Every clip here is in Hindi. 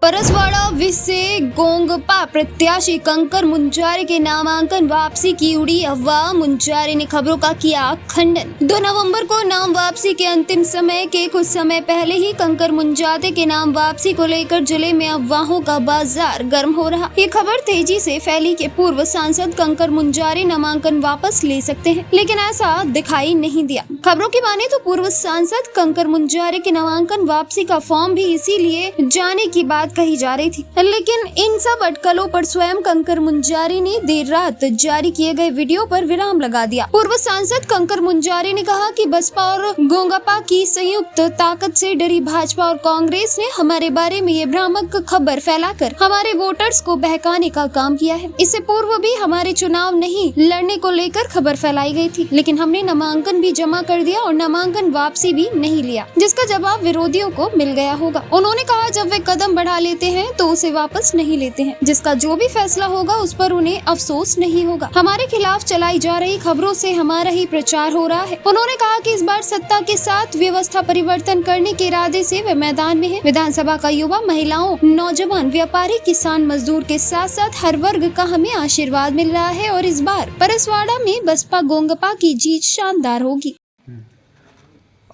परसवाड़ा विस से गोंगपा प्रत्याशी कंकर मुंजारे के नामांकन वापसी की उड़ी अफवाह। मुंजारे ने खबरों का किया खंडन। 2 नवंबर को नाम वापसी के अंतिम समय के कुछ समय पहले ही कंकर मुंजारे के नाम वापसी को लेकर जिले में अफवाहों का बाजार गर्म हो रहा। ये खबर तेजी से फैली कि पूर्व सांसद कंकर मुंजारे नामांकन वापस ले सकते हैं, लेकिन ऐसा दिखाई नहीं दिया। खबरों की माने तो पूर्व सांसद कंकर मुंजारे के नामांकन वापसी का फॉर्म भी इसीलिए जाने की बात कही जा रही थी, लेकिन इन सब अटकलों पर स्वयं कंकर मुंजारे ने देर रात जारी किए गए वीडियो पर विराम लगा दिया। पूर्व सांसद कंकर मुंजारे ने कहा कि बसपा और गोंगपा की संयुक्त ताकत से डरी भाजपा और कांग्रेस ने हमारे बारे में ये भ्रामक खबर फैलाकर हमारे वोटर्स को बहकाने का काम किया है। इससे पूर्व भी हमारे चुनाव नहीं लड़ने को लेकर खबर फैलाई गई थी, लेकिन हमने नामांकन भी जमा कर दिया और नामांकन वापसी भी नहीं लिया, जिसका जवाब विरोधियों को मिल गया होगा। उन्होंने कहा जब वे कदम बढ़ा लेते हैं तो उसे वापस नहीं लेते हैं, जिसका जो भी फैसला होगा उस पर उन्हें अफसोस नहीं होगा। हमारे खिलाफ चलाई जा रही खबरों से हमारा ही प्रचार हो रहा है। उन्होंने कहा कि इस बार सत्ता के साथ व्यवस्था परिवर्तन करने के इरादे से वे मैदान में हैं। विधानसभा का युवा, महिलाओं, नौजवान, व्यापारी, किसान, मजदूर के साथ साथ हर वर्ग का हमें आशीर्वाद मिल रहा है और इस बार परसवाड़ा में बसपा गोंगपा की जीत शानदार होगी।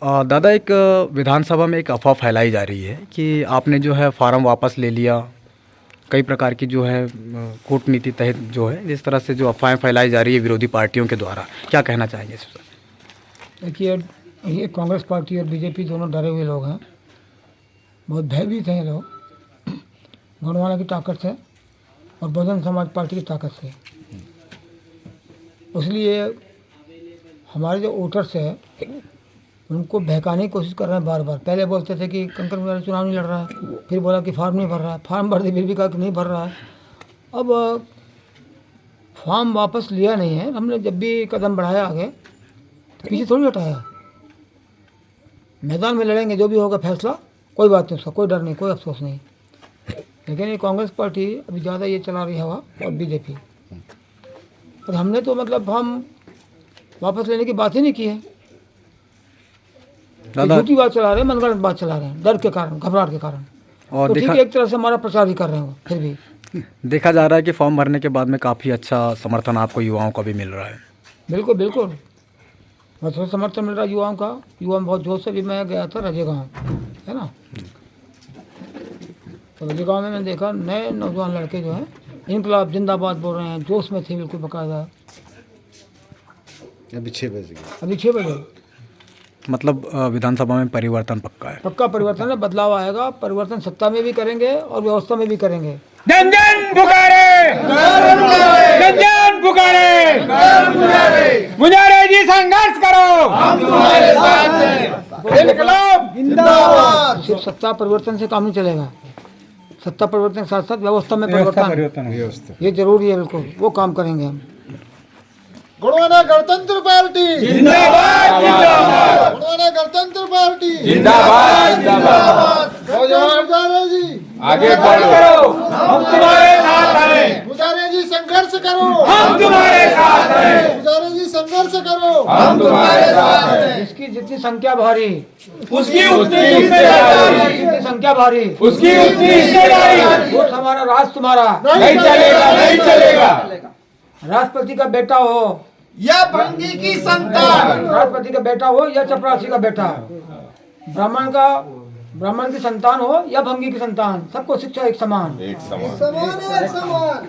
दादा, एक विधानसभा में एक अफवाह फैलाई जा रही है कि आपने जो है फार्म वापस ले लिया। कई प्रकार की जो है कूटनीति तहत जो है जिस तरह से जो अफवाहें फैलाई जा रही है विरोधी पार्टियों के द्वारा, क्या कहना चाहेंगे इस पर? देखिए, ये कांग्रेस पार्टी और बीजेपी दोनों डरे हुए लोग हैं, बहुत भयभीत हैं ये लोग गोंडवाना की ताकत से और बहुजन समाज पार्टी की ताकत से। इसलिए हमारे जो वोटर्स है उनको बहकाने की कोशिश कर रहे हैं बार बार। पहले बोलते थे कि कंकर मुंजारे चुनाव नहीं लड़ रहा है, फिर बोला कि फार्म नहीं भर रहा है, फार्म भर दिया फिर भी कहा कि नहीं भर रहा है। अब फॉर्म वापस लिया नहीं है, हमने जब भी कदम बढ़ाया आगे तो पीछे थोड़ी हटाया। मैदान में लड़ेंगे, जो भी होगा फैसला, कोई बात नहीं, उसका कोई डर नहीं, कोई अफसोस नहीं। लेकिन ये कांग्रेस पार्टी अभी ज़्यादा ये चला रही हवा और बीजेपी, और हमने तो मतलब फॉर्म वापस लेने की बात ही नहीं की है। झूठी बात चला रहे हैं, मनगढ़ंत बात चला रहे हैं, डर के कारण, घबराहट के कारण। और तो ठीक है, एक तरह से हमारा प्रचार भी कर रहे हैं। फिर भी देखा जा रहा है कि फॉर्म भरने के बाद में काफ़ी अच्छा समर्थन आपको युवाओं का भी मिल रहा है। बिल्कुल बिल्कुल, बहुत समर्थन मिल रहा है युवाओं का। युवा बहुत जोश से भी मैं गया था रजेगांव, है ना, तो रजेगांव में मैंने देखा नए नौजवान लड़के जो हैं इनकलाब जिंदाबाद बोल रहे हैं, जोश में थे बिल्कुल बकायदा। अभी 6 बजे मतलब विधानसभा में परिवर्तन पक्का है। पक्का परिवर्तन है, बदलाव आएगा। परिवर्तन सत्ता में भी करेंगे और व्यवस्था में भी करेंगे। जन जन पुकारे, जन जन पुकारे, मुंजारे जी संघर्ष करो, हम तुम्हारे साथ हैं, इनकलाब जिंदाबाद। सिर्फ सत्ता परिवर्तन से काम नहीं चलेगा, सत्ता परिवर्तन के साथ साथ व्यवस्था में परिवर्तन ये जरूरी है, बिल्कुल वो काम करेंगे हम। गोंडवाना गणतंत्र पार्टी जिंदाबाद, जिंदाबाद, गोंडवाना गणतंत्र पार्टी जिंदाबाद, जिंदाबाद। मुंजारे जी आगे बढ़ो, हम तुम्हारे साथ हैं, मुंजारे जी संघर्ष करो, हम तुम्हारे साथ हैं, मुंजारे जी संघर्ष करो, हम तुम्हारे साथ हैं। जिसकी जितनी संख्या भारी उसकी उतनी हिस्सेदारी, जितनी संख्या भारी उसकी उतनी हिस्सेदारी। वोट हमारा, राज तुम्हारा नहीं चलेगा, नहीं चलेगा। राष्ट्रपति का बेटा हो या भंगी की संतान, राष्ट्रपति का बेटा हो या चपरासी का बेटा, ब्राह्मण की संतान हो या भंगी की संतान, सबको शिक्षा एक समान। समान है, समान।